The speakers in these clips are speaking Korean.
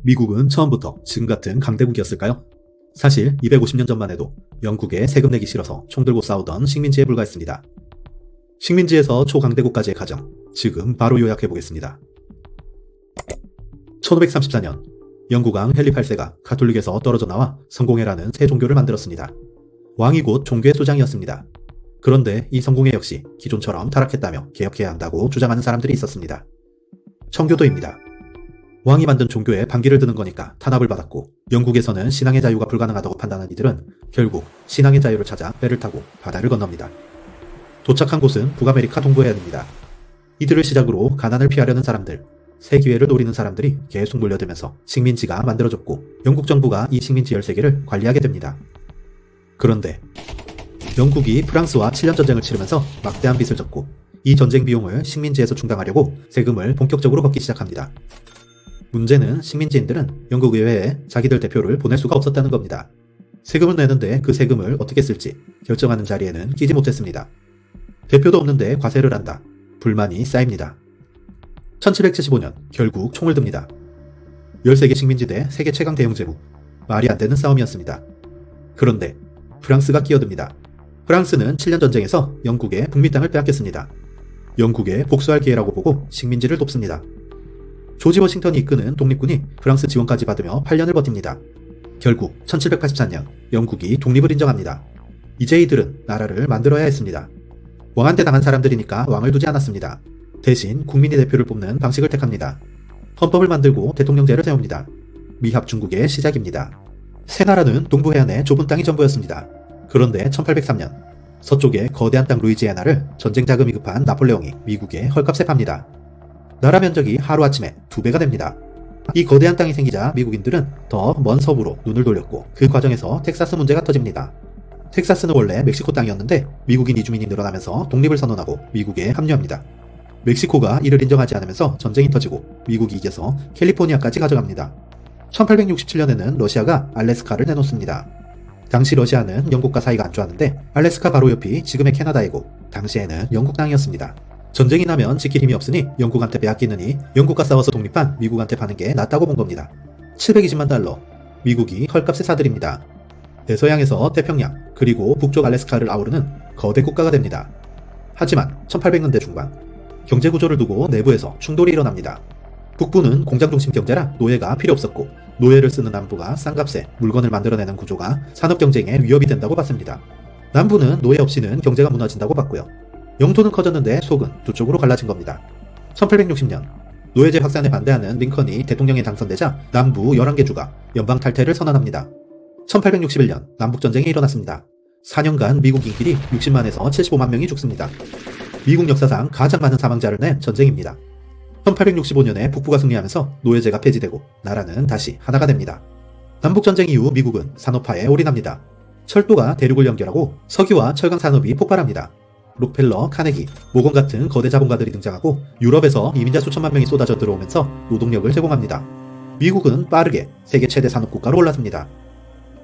미국은 처음부터 지금 같은 강대국이었을까요? 사실 250년 전만 해도 영국에 세금 내기 싫어서 총 들고 싸우던 식민지에 불과했습니다. 식민지에서 초강대국까지의 과정, 지금 바로 요약해보겠습니다. 1534년, 영국 왕 헨리 8세가 가톨릭에서 떨어져 나와 성공회라는 새 종교를 만들었습니다. 왕이 곧 종교의 수장이었습니다. 그런데 이 성공회 역시 기존처럼 타락했다며 개혁해야 한다고 주장하는 사람들이 있었습니다. 청교도입니다. 왕이 만든 종교에 반기를 드는 거니까 탄압을 받았고, 영국에서는 신앙의 자유가 불가능하다고 판단한 이들은 결국 신앙의 자유를 찾아 배를 타고 바다를 건넙니다. 도착한 곳은 북아메리카 동부해안입니다. 이들을 시작으로 가난을 피하려는 사람들, 새 기회를 노리는 사람들이 계속 몰려들면서 식민지가 만들어졌고, 영국 정부가 이 식민지 13개를 관리하게 됩니다. 그런데 영국이 프랑스와 7년 전쟁을 치르면서 막대한 빚을 졌고, 이 전쟁 비용을 식민지에서 충당하려고 세금을 본격적으로 걷기 시작합니다. 문제는 식민지인들은 영국 의회에 자기들 대표를 보낼 수가 없었다는 겁니다. 세금을 내는데 그 세금을 어떻게 쓸지 결정하는 자리에는 끼지 못했습니다. 대표도 없는데 과세를 한다. 불만이 쌓입니다. 1775년 결국 총을 듭니다. 13개 식민지 대 세계 최강 대영 제국. 말이 안 되는 싸움이었습니다. 그런데 프랑스가 끼어듭니다. 프랑스는 7년 전쟁에서 영국의 북미 땅을 빼앗겼습니다. 영국에 복수할 기회라고 보고 식민지를 돕습니다. 조지 워싱턴이 이끄는 독립군이 프랑스 지원까지 받으며 8년을 버팁니다. 결국 1784년 영국이 독립을 인정합니다. 이제 이들은 나라를 만들어야 했습니다. 왕한테 당한 사람들이니까 왕을 두지 않았습니다. 대신 국민이 대표를 뽑는 방식을 택합니다. 헌법을 만들고 대통령제를 세웁니다. 미합 중국의 시작입니다. 새 나라는 동부 해안의 좁은 땅이 전부였습니다. 그런데 1803년 서쪽의 거대한 땅 루이지애나를 전쟁 자금이 급한 나폴레옹이 미국에 헐값에 팝니다. 나라 면적이 하루아침에 2배가 됩니다. 이 거대한 땅이 생기자 미국인들은 더 먼 서부로 눈을 돌렸고, 그 과정에서 텍사스 문제가 터집니다. 텍사스는 원래 멕시코 땅이었는데 미국인 이주민이 늘어나면서 독립을 선언하고 미국에 합류합니다. 멕시코가 이를 인정하지 않으면서 전쟁이 터지고 미국이 이겨서 캘리포니아까지 가져갑니다. 1867년에는 러시아가 알래스카를 내놓습니다. 당시 러시아는 영국과 사이가 안 좋았는데 알래스카 바로 옆이 지금의 캐나다이고, 당시에는 영국 땅이었습니다. 전쟁이 나면 지킬 힘이 없으니 영국한테 빼앗기느니 영국과 싸워서 독립한 미국한테 파는 게 낫다고 본 겁니다. 720만 달러, 미국이 헐값에 사들입니다. 대서양에서 태평양, 그리고 북쪽 알래스카를 아우르는 거대 국가가 됩니다. 하지만 1800년대 중반, 경제구조를 두고 내부에서 충돌이 일어납니다. 북부는 공장 중심 경제라 노예가 필요 없었고, 노예를 쓰는 남부가 싼 값에 물건을 만들어내는 구조가 산업 경쟁에 위협이 된다고 봤습니다. 남부는 노예 없이는 경제가 무너진다고 봤고요. 영토는 커졌는데 속은 두 쪽으로 갈라진 겁니다. 1860년 노예제 확산에 반대하는 링컨이 대통령에 당선되자 남부 11개 주가 연방 탈퇴를 선언합니다. 1861년 남북전쟁이 일어났습니다. 4년간 미국 인길이 60만에서 75만 명이 죽습니다. 미국 역사상 가장 많은 사망자를 낸 전쟁입니다. 1865년에 북부가 승리하면서 노예제가 폐지되고 나라는 다시 하나가 됩니다. 남북전쟁 이후 미국은 산업화에 올인합니다. 철도가 대륙을 연결하고 석유와 철강 산업이 폭발합니다. 록펠러, 카네기, 모건 같은 거대 자본가들이 등장하고 유럽에서 이민자 수천만 명이 쏟아져 들어오면서 노동력을 제공합니다. 미국은 빠르게 세계 최대 산업국가로 올라섭니다.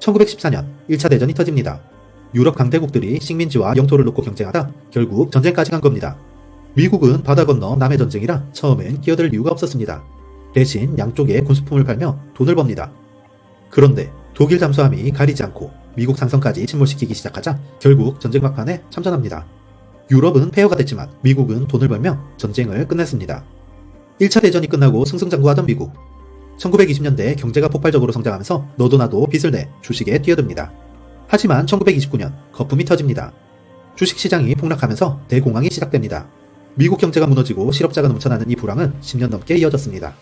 1914년 1차 대전이 터집니다. 유럽 강대국들이 식민지와 영토를 놓고 경쟁하다 결국 전쟁까지 간 겁니다. 미국은 바다 건너 남해 전쟁이라 처음엔 끼어들 이유가 없었습니다. 대신 양쪽에 군수품을 팔며 돈을 법니다. 그런데 독일 잠수함이 가리지 않고 미국 상선까지 침몰시키기 시작하자 결국 전쟁 막판에 참전합니다. 유럽은 폐허가 됐지만 미국은 돈을 벌며 전쟁을 끝냈습니다. 1차 대전이 끝나고 승승장구하던 미국. 1920년대 경제가 폭발적으로 성장하면서 너도 나도 빚을 내 주식에 뛰어듭니다. 하지만 1929년 거품이 터집니다. 주식시장이 폭락하면서 대공황이 시작됩니다. 미국 경제가 무너지고 실업자가 넘쳐나는 이 불황은 10년 넘게 이어졌습니다.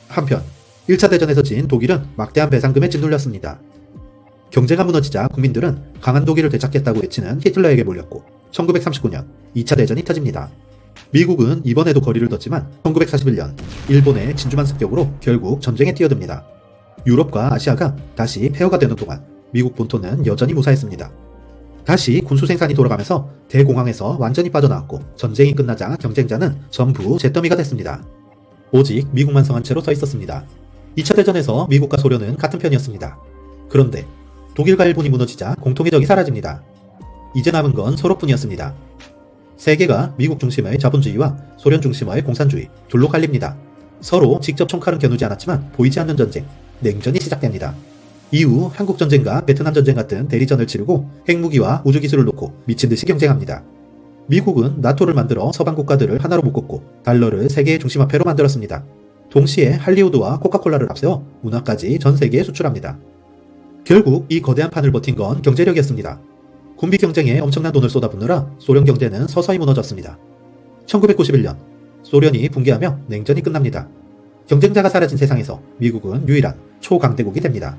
한편 1차 대전에서 진 독일은 막대한 배상금에 짓눌렸습니다. 경제가 무너지자 국민들은 강한 독일을 되찾겠다고 외치는 히틀러에게 몰렸고 1939년 2차 대전이 터집니다. 미국은 이번에도 거리를 뒀지만 1941년 일본의 진주만 습격으로 결국 전쟁에 뛰어듭니다. 유럽과 아시아가 다시 폐허가 되는 동안 미국 본토는 여전히 무사했습니다. 다시 군수 생산이 돌아가면서 대공황에서 완전히 빠져나왔고, 전쟁이 끝나자 경쟁자는 전부 잿더미가 됐습니다. 오직 미국만 성한 채로 서 있었습니다. 2차 대전에서 미국과 소련은 같은 편이었습니다. 그런데 독일과 일본이 무너지자 공통의 적이 사라집니다. 이제 남은 건 서로뿐이었습니다. 세계가 미국 중심의 자본주의와 소련 중심의 공산주의 둘로 갈립니다. 서로 직접 총칼은 겨누지 않았지만 보이지 않는 전쟁, 냉전이 시작됩니다. 이후 한국전쟁과 베트남전쟁 같은 대리전을 치르고 핵무기와 우주기술을 놓고 미친듯이 경쟁합니다. 미국은 나토를 만들어 서방 국가들을 하나로 묶었고 달러를 세계의 중심화폐로 만들었습니다. 동시에 할리우드와 코카콜라를 앞세워 문화까지 전 세계에 수출합니다. 결국 이 거대한 판을 버틴 건 경제력이었습니다. 군비 경쟁에 엄청난 돈을 쏟아붓느라 소련 경제는 서서히 무너졌습니다. 1991년 소련이 붕괴하며 냉전이 끝납니다. 경쟁자가 사라진 세상에서 미국은 유일한 초강대국이 됩니다.